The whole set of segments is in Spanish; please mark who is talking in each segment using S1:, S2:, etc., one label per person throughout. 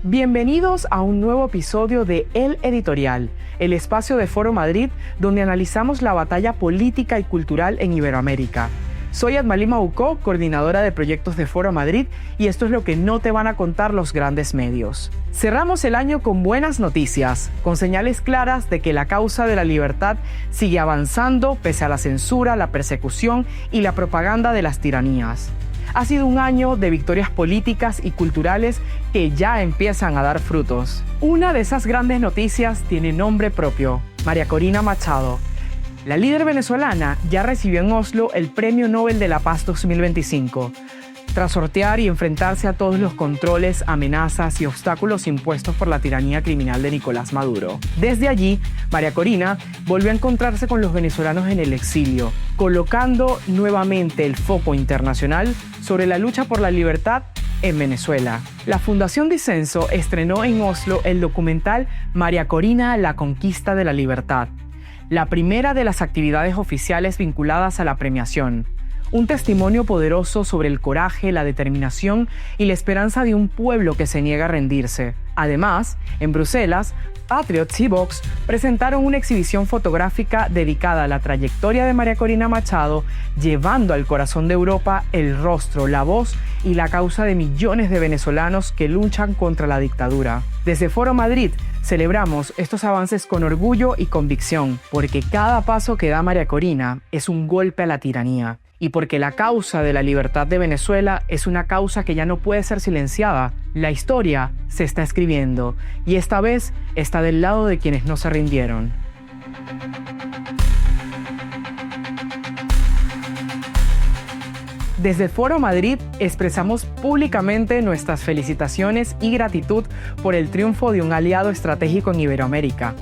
S1: Bienvenidos a un nuevo episodio de El Editorial, el espacio de Foro Madrid donde analizamos la batalla política y cultural en Iberoamérica. Soy Admalima Ucó, coordinadora de proyectos de Foro Madrid, y esto es lo que no te van a contar los grandes medios. Cerramos el año con buenas noticias, con señales claras de que la causa de la libertad sigue avanzando pese a la censura, la persecución y la propaganda de las tiranías. Ha sido un año de victorias políticas y culturales que ya empiezan a dar frutos. Una de esas grandes noticias tiene nombre propio: María Corina Machado. La líder venezolana ya recibió en Oslo el Premio Nobel de la Paz 2025, tras sortear y enfrentarse a todos los controles, amenazas y obstáculos impuestos por la tiranía criminal de Nicolás Maduro. Desde allí, María Corina volvió a encontrarse con los venezolanos en el exilio, colocando nuevamente el foco internacional sobre la lucha por la libertad en Venezuela. La Fundación Disenso estrenó en Oslo el documental María Corina, la conquista de la libertad, la primera de las actividades oficiales vinculadas a la premiación. Un testimonio poderoso sobre el coraje, la determinación y la esperanza de un pueblo que se niega a rendirse. Además, en Bruselas, Patriots y Vox presentaron una exhibición fotográfica dedicada a la trayectoria de María Corina Machado, llevando al corazón de Europa el rostro, la voz y la causa de millones de venezolanos que luchan contra la dictadura. Desde Foro Madrid celebramos estos avances con orgullo y convicción, porque cada paso que da María Corina es un golpe a la tiranía. Y porque la causa de la libertad de Venezuela es una causa que ya no puede ser silenciada. La historia se está escribiendo y esta vez está del lado de quienes no se rindieron. Desde Foro Madrid expresamos públicamente nuestras felicitaciones y gratitud por el triunfo de un aliado estratégico en Iberoamérica.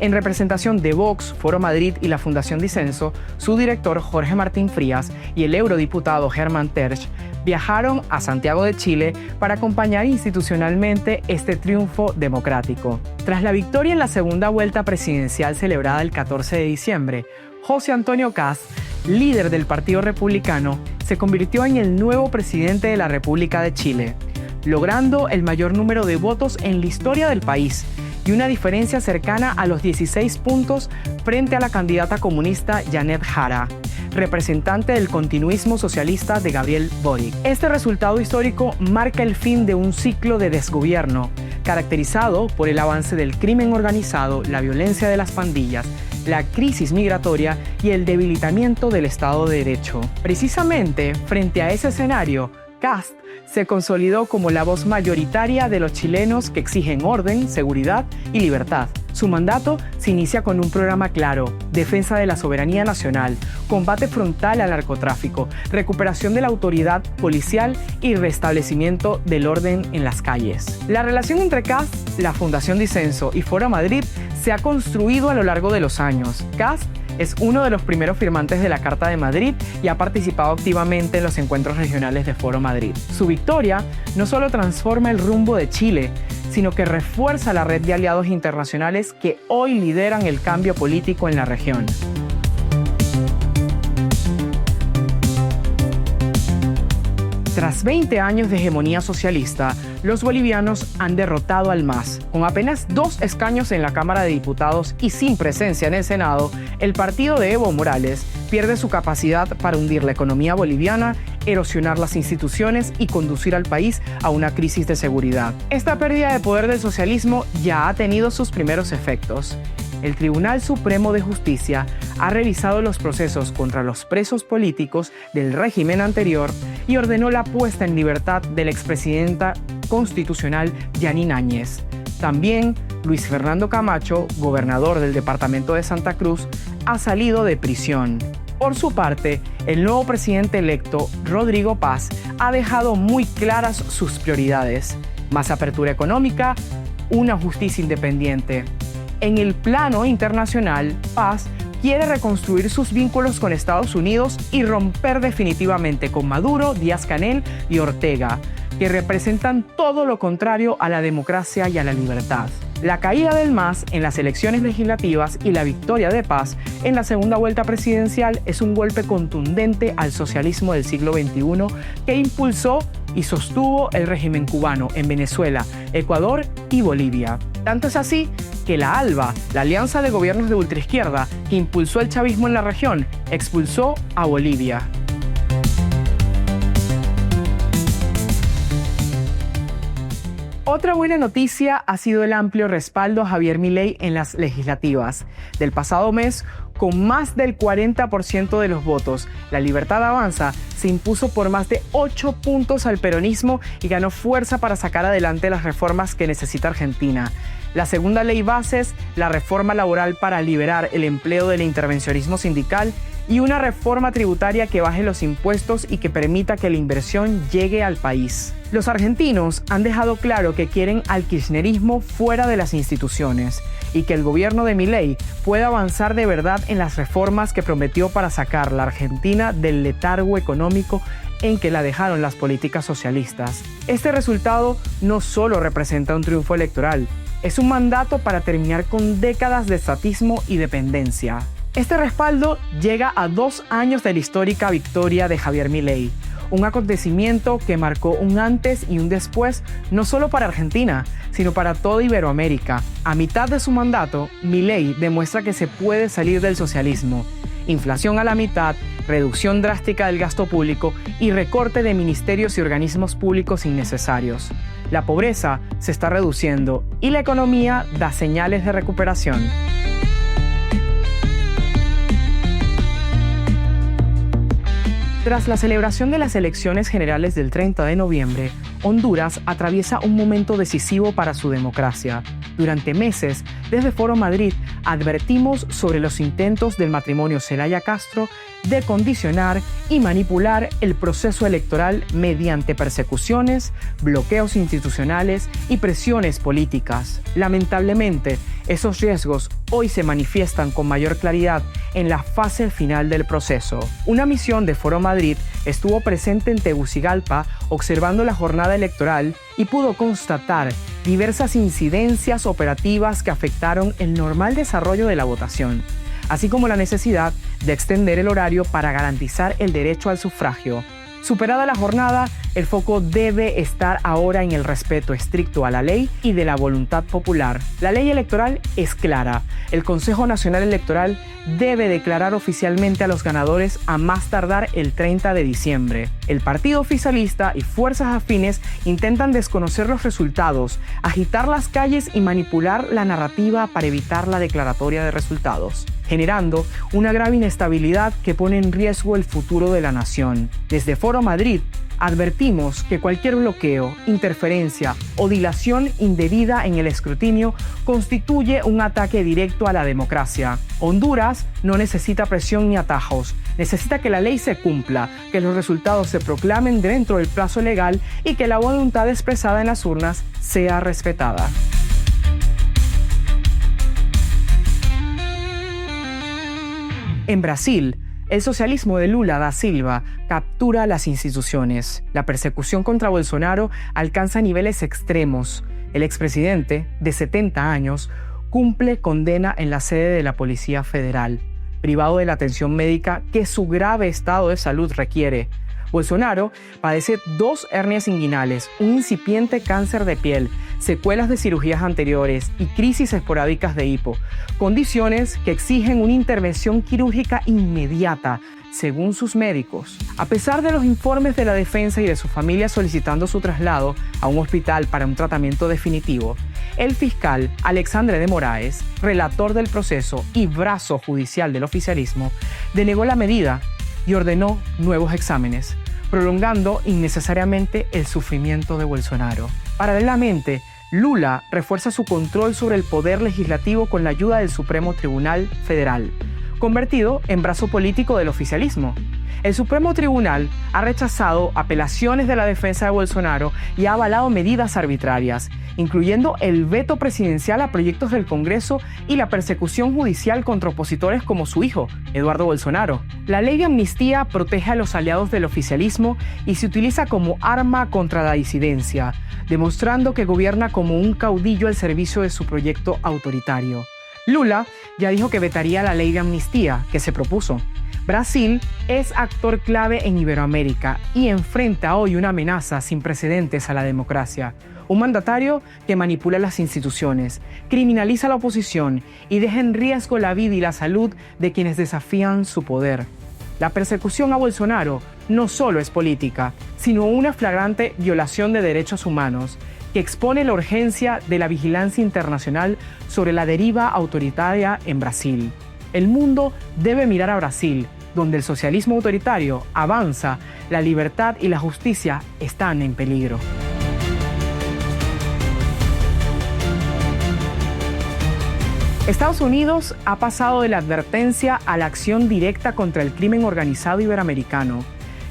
S1: En representación de Vox, Foro Madrid y la Fundación Disenso, su director Jorge Martín Frías y el eurodiputado Germán Terch viajaron a Santiago de Chile para acompañar institucionalmente este triunfo democrático. Tras la victoria en la segunda vuelta presidencial celebrada el 14 de diciembre, José Antonio Kast, líder del Partido Republicano, se convirtió en el nuevo presidente de la República de Chile, logrando el mayor número de votos en la historia del país y una diferencia cercana a los 16 puntos frente a la candidata comunista Janet Jara, representante del continuismo socialista de Gabriel Boric. Este resultado histórico marca el fin de un ciclo de desgobierno, caracterizado por el avance del crimen organizado, la violencia de las pandillas, la crisis migratoria y el debilitamiento del Estado de Derecho. Precisamente, frente a ese escenario, Kast se consolidó como la voz mayoritaria de los chilenos que exigen orden, seguridad y libertad. Su mandato se inicia con un programa claro: defensa de la soberanía nacional, combate frontal al narcotráfico, recuperación de la autoridad policial y restablecimiento del orden en las calles. La relación entre Kast, la Fundación Disenso y Foro Madrid se ha construido a lo largo de los años. Kast es uno de los primeros firmantes de la Carta de Madrid y ha participado activamente en los encuentros regionales de Foro Madrid. Su victoria no solo transforma el rumbo de Chile, sino que refuerza la red de aliados internacionales que hoy lideran el cambio político en la región. Tras 20 años de hegemonía socialista, los bolivianos han derrotado al MAS. Con apenas 2 escaños en la Cámara de Diputados y sin presencia en el Senado, el partido de Evo Morales pierde su capacidad para hundir la economía boliviana, erosionar las instituciones y conducir al país a una crisis de seguridad. Esta pérdida de poder del socialismo ya ha tenido sus primeros efectos. El Tribunal Supremo de Justicia ha revisado los procesos contra los presos políticos del régimen anterior y ordenó la puesta en libertad de la expresidenta constitucional Yanine Áñez. También Luis Fernando Camacho, gobernador del departamento de Santa Cruz, ha salido de prisión. Por su parte, el nuevo presidente electo, Rodrigo Paz, ha dejado muy claras sus prioridades: más apertura económica, una justicia independiente. En el plano internacional, Paz quiere reconstruir sus vínculos con Estados Unidos y romper definitivamente con Maduro, Díaz-Canel y Ortega, que representan todo lo contrario a la democracia y a la libertad. La caída del MAS en las elecciones legislativas y la victoria de Paz en la segunda vuelta presidencial es un golpe contundente al socialismo del siglo XXI que impulsó y sostuvo el régimen cubano en Venezuela, Ecuador y Bolivia. Tanto es así que la ALBA, la Alianza de Gobiernos de Ultraizquierda, que impulsó el chavismo en la región, expulsó a Bolivia. Otra buena noticia ha sido el amplio respaldo a Javier Milei en las legislativas del pasado mes. Con más del 40% de los votos, La Libertad Avanza se impuso por más de 8 puntos al peronismo y ganó fuerza para sacar adelante las reformas que necesita Argentina. La segunda ley bases, la reforma laboral para liberar el empleo del intervencionismo sindical y una reforma tributaria que baje los impuestos y que permita que la inversión llegue al país. Los argentinos han dejado claro que quieren al kirchnerismo fuera de las instituciones y que el gobierno de Milei pueda avanzar de verdad en las reformas que prometió para sacar la Argentina del letargo económico en que la dejaron las políticas socialistas. Este resultado no solo representa un triunfo electoral, es un mandato para terminar con décadas de estatismo y dependencia. Este respaldo llega a 2 años de la histórica victoria de Javier Milei, un acontecimiento que marcó un antes y un después no solo para Argentina, sino para toda Iberoamérica. A mitad de su mandato, Milei demuestra que se puede salir del socialismo. Inflación a la mitad, reducción drástica del gasto público y recorte de ministerios y organismos públicos innecesarios. La pobreza se está reduciendo y la economía da señales de recuperación. Tras la celebración de las elecciones generales del 30 de noviembre, Honduras atraviesa un momento decisivo para su democracia. Durante meses, desde Foro Madrid, advertimos sobre los intentos del matrimonio Zelaya-Castro de condicionar y manipular el proceso electoral mediante persecuciones, bloqueos institucionales y presiones políticas. Lamentablemente, esos riesgos hoy se manifiestan con mayor claridad en la fase final del proceso. Una misión de Foro Madrid estuvo presente en Tegucigalpa observando la jornada electoral y pudo constatar diversas incidencias operativas que afectaron el normal desarrollo de la votación, así como la necesidad de extender el horario para garantizar el derecho al sufragio. Superada la jornada, el foco debe estar ahora en el respeto estricto a la ley y de la voluntad popular. La ley electoral es clara. El Consejo Nacional Electoral debe declarar oficialmente a los ganadores a más tardar el 30 de diciembre. El partido oficialista y fuerzas afines intentan desconocer los resultados, agitar las calles y manipular la narrativa para evitar la declaratoria de resultados, generando una grave inestabilidad que pone en riesgo el futuro de la nación. Desde Foro Madrid, advertimos que cualquier bloqueo, interferencia o dilación indebida en el escrutinio constituye un ataque directo a la democracia. Honduras no necesita presión ni atajos, necesita que la ley se cumpla, que los resultados se proclamen dentro del plazo legal y que la voluntad expresada en las urnas sea respetada. En Brasil, el socialismo de Lula da Silva captura las instituciones. La persecución contra Bolsonaro alcanza niveles extremos. El expresidente, de 70 años, cumple condena en la sede de la Policía Federal, privado de la atención médica que su grave estado de salud requiere. Bolsonaro padece 2 hernias inguinales, un incipiente cáncer de piel, secuelas de cirugías anteriores y crisis esporádicas de hipo, condiciones que exigen una intervención quirúrgica inmediata, según sus médicos. A pesar de los informes de la defensa y de su familia solicitando su traslado a un hospital para un tratamiento definitivo, el fiscal Alexandre de Moraes, relator del proceso y brazo judicial del oficialismo, denegó la medida y ordenó nuevos exámenes, prolongando innecesariamente el sufrimiento de Bolsonaro. Paralelamente, Lula refuerza su control sobre el poder legislativo con la ayuda del Supremo Tribunal Federal, convertido en brazo político del oficialismo. El Supremo Tribunal ha rechazado apelaciones de la defensa de Bolsonaro y ha avalado medidas arbitrarias, incluyendo el veto presidencial a proyectos del Congreso y la persecución judicial contra opositores como su hijo, Eduardo Bolsonaro. La ley de amnistía protege a los aliados del oficialismo y se utiliza como arma contra la disidencia, demostrando que gobierna como un caudillo al servicio de su proyecto autoritario. Lula ya dijo que vetaría la ley de amnistía que se propuso. Brasil es actor clave en Iberoamérica y enfrenta hoy una amenaza sin precedentes a la democracia. Un mandatario que manipula las instituciones, criminaliza a la oposición y deja en riesgo la vida y la salud de quienes desafían su poder. La persecución a Bolsonaro no solo es política, sino una flagrante violación de derechos humanos que expone la urgencia de la vigilancia internacional sobre la deriva autoritaria en Brasil. El mundo debe mirar a Brasil, donde el socialismo autoritario avanza, la libertad y la justicia están en peligro. Estados Unidos ha pasado de la advertencia a la acción directa contra el crimen organizado iberoamericano.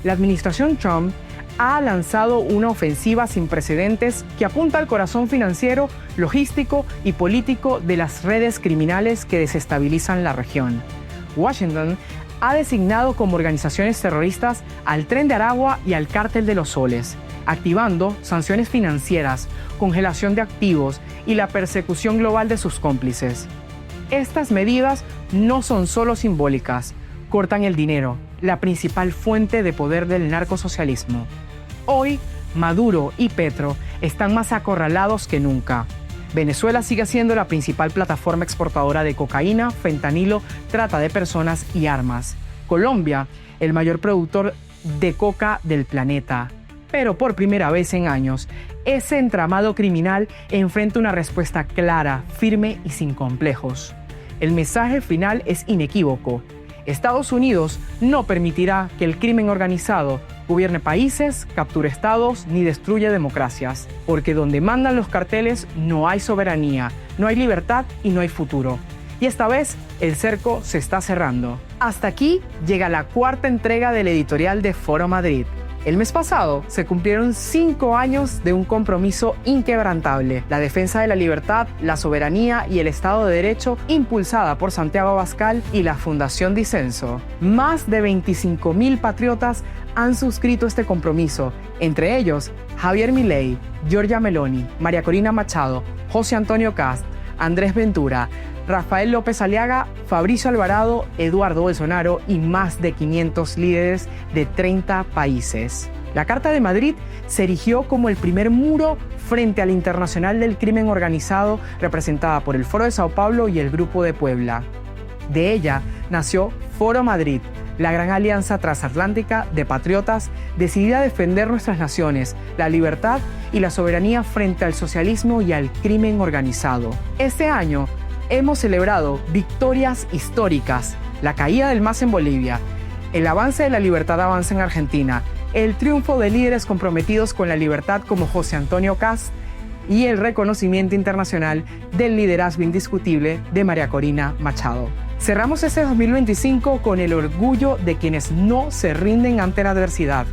S1: La administración Trump ha lanzado una ofensiva sin precedentes que apunta al corazón financiero, logístico y político de las redes criminales que desestabilizan la región. Washington ha designado como organizaciones terroristas al Tren de Aragua y al Cártel de los Soles, activando sanciones financieras, congelación de activos y la persecución global de sus cómplices. Estas medidas no son solo simbólicas, cortan el dinero, la principal fuente de poder del narcosocialismo. Hoy, Maduro y Petro están más acorralados que nunca. Venezuela sigue siendo la principal plataforma exportadora de cocaína, fentanilo, trata de personas y armas. Colombia, el mayor productor de coca del planeta. Pero por primera vez en años, ese entramado criminal enfrenta una respuesta clara, firme y sin complejos. El mensaje final es inequívoco. Estados Unidos no permitirá que el crimen organizado gobierne países, capture estados ni destruya democracias, porque donde mandan los carteles no hay soberanía, no hay libertad y no hay futuro. Y esta vez el cerco se está cerrando. Hasta aquí llega la cuarta entrega del editorial de Foro Madrid. El mes pasado se cumplieron 5 años de un compromiso inquebrantable, la defensa de la libertad, la soberanía y el Estado de Derecho impulsada por Santiago Abascal y la Fundación Disenso. Más de 25.000 patriotas han suscrito este compromiso, entre ellos Javier Milei, Giorgia Meloni, María Corina Machado, José Antonio Kast, Andrés Ventura, Rafael López Aliaga, Fabricio Alvarado, Eduardo Bolsonaro y más de 500 líderes de 30 países. La Carta de Madrid se erigió como el primer muro frente al internacional del crimen organizado representada por el Foro de Sao Paulo y el Grupo de Puebla. De ella nació Foro Madrid, la gran alianza transatlántica de patriotas decidida a defender nuestras naciones, la libertad y la soberanía frente al socialismo y al crimen organizado. Este año hemos celebrado victorias históricas, la caída del MAS en Bolivia, el avance de la libertad avanza en Argentina, el triunfo de líderes comprometidos con la libertad como José Antonio Kast y el reconocimiento internacional del liderazgo indiscutible de María Corina Machado. Cerramos este 2025 con el orgullo de quienes no se rinden ante la adversidad,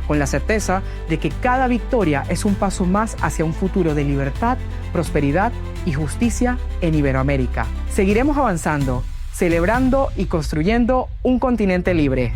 S1: con la certeza de que cada victoria es un paso más hacia un futuro de libertad, prosperidad y justicia en Iberoamérica. Seguiremos avanzando, celebrando y construyendo un continente libre.